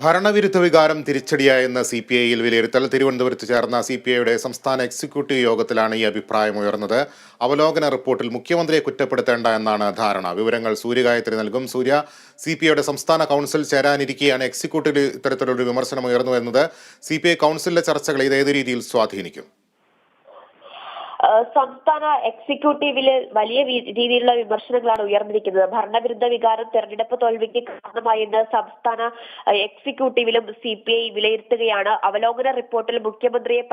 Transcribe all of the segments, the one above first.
ഭരണവിരുദ്ധ വികാരം തിരിച്ചടിയായെന്ന CPIയിൽ വിലയിരുത്തൽ. തിരുവനന്തപുരത്ത് ചേർന്ന CPIയുടെ സംസ്ഥാന എക്സിക്യൂട്ടീവ് യോഗത്തിലാണ് ഈ അഭിപ്രായം ഉയർന്നത്. അവലോകന റിപ്പോർട്ടിൽ മുഖ്യമന്ത്രിയെ കുറ്റപ്പെടുത്തേണ്ട എന്നാണ് ധാരണ. വിവരങ്ങൾ സൂര്യഗായത്രി നൽകും. സൂര്യ, CPIയുടെ സംസ്ഥാന കൗൺസിൽ ചേരാനിരിക്കെയാണ് എക്സിക്യൂട്ടീവിൽ ഇത്തരത്തിലൊരു വിമർശനം ഉയർന്നു എന്നത്. CPI കൗൺസിലിലെ ചർച്ചകൾ ഇത് ഏത് രീതിയിൽ സ്വാധീനിക്കും? സംസ്ഥാന എക്സിക്യൂട്ടീവില് വലിയ രീതിയിലുള്ള വിമർശനങ്ങളാണ് ഉയർന്നിരിക്കുന്നത്. ഭരണവിരുദ്ധ വികാരം തെരഞ്ഞെടുപ്പ് തോൽവിക്ക് കാരണമായെന്ന് സംസ്ഥാന എക്സിക്യൂട്ടീവിലും CPI വിലയിരുത്തുകയാണ്. അവലോകന റിപ്പോർട്ടിൽ മുഖ്യമന്ത്രിയെ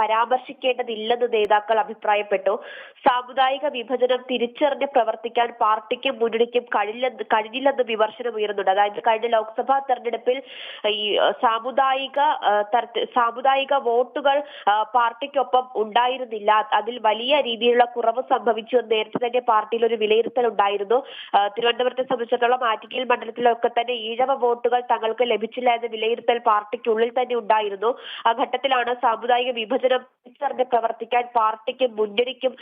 പരാമർശിക്കേണ്ടതില്ലെന്ന് നേതാക്കൾ അഭിപ്രായപ്പെട്ടു. സാമുദായിക വിഭജനം തിരിച്ചറിഞ്ഞ് പ്രവർത്തിക്കാൻ പാർട്ടിക്കും മുന്നണിക്കും കഴിഞ്ഞില്ലെന്ന് വിമർശനം ഉയർന്നുണ്ട്. അതായത് കഴിഞ്ഞ ലോക്സഭാ തെരഞ്ഞെടുപ്പിൽ ഈ സാമുദായിക വോട്ടുകൾ പാർട്ടിക്കൊപ്പം ഉണ്ടായിരുന്നില്ല. അതിൽ വലിയ രീതിയിലുള്ള കുറവ് സംഭവിച്ചു എന്ന് നേരത്തെ തന്നെ പാർട്ടിയിൽ ഒരു വിലയിരുത്തൽ ഉണ്ടായിരുന്നു. തിരുവനന്തപുരത്തെ സംബന്ധിച്ചിടത്തോളം ആറ്റിങ്ങൽ മണ്ഡലത്തിലൊക്കെ തന്നെ ഈഴവ വോട്ടുകൾ തങ്ങൾക്ക് ലഭിച്ചില്ല എന്ന വിലയിരുത്തൽ പാർട്ടിക്കുള്ളിൽ തന്നെ ഉണ്ടായിരുന്നു. ആ ഘട്ടത്തിലാണ് സാമുദായിക വിഭജനം തിരിച്ചറിഞ്ഞ് പ്രവർത്തിക്കാൻ പാർട്ടിക്കും മുന്നണിക്കും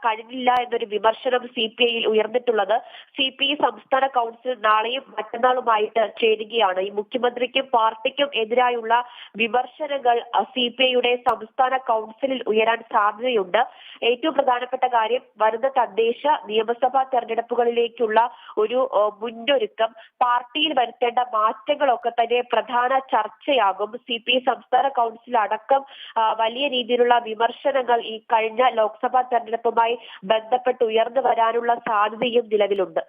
കഴിഞ്ഞില്ല എന്നൊരു വിമർശനം CPIയിൽ ഉയർന്നിട്ടുള്ളത്. CPI സംസ്ഥാന കൗൺസിൽ നാളെയും മറ്റന്നാളുമായിട്ട് ചേരുകയാണ്. ഈ മുഖ്യമന്ത്രിക്കും പാർട്ടിക്കും എതിരായുള്ള വിമർശനങ്ങൾ CPIയുടെ സംസ്ഥാന കൗൺസിലിൽ ഉയരാൻ സാധ്യതയുണ്ട്. ഏറ്റവും പ്രധാനപ്പെട്ട കാര്യം വരുന്ന തദ്ദേശ നിയമസഭാ തെരഞ്ഞെടുപ്പുകളിലേക്കുള്ള ഒരു മുന്നൊരുക്കം, പാർട്ടിയിൽ വരുത്തേണ്ട മാറ്റങ്ങളൊക്കെ തന്നെ പ്രധാന ചർച്ചയാകും. CPI സംസ്ഥാന കൗൺസിൽ അടക്കം വലിയ രീതിയിലുള്ള വിമർശനങ്ങൾ ഈ കഴിഞ്ഞ ലോക്സഭാ തെരഞ്ഞെടുപ്പുമായി ബന്ധപ്പെട്ട് ഉയർന്നു വരാനുള്ള സാധ്യതയും നിലവിലുണ്ട്.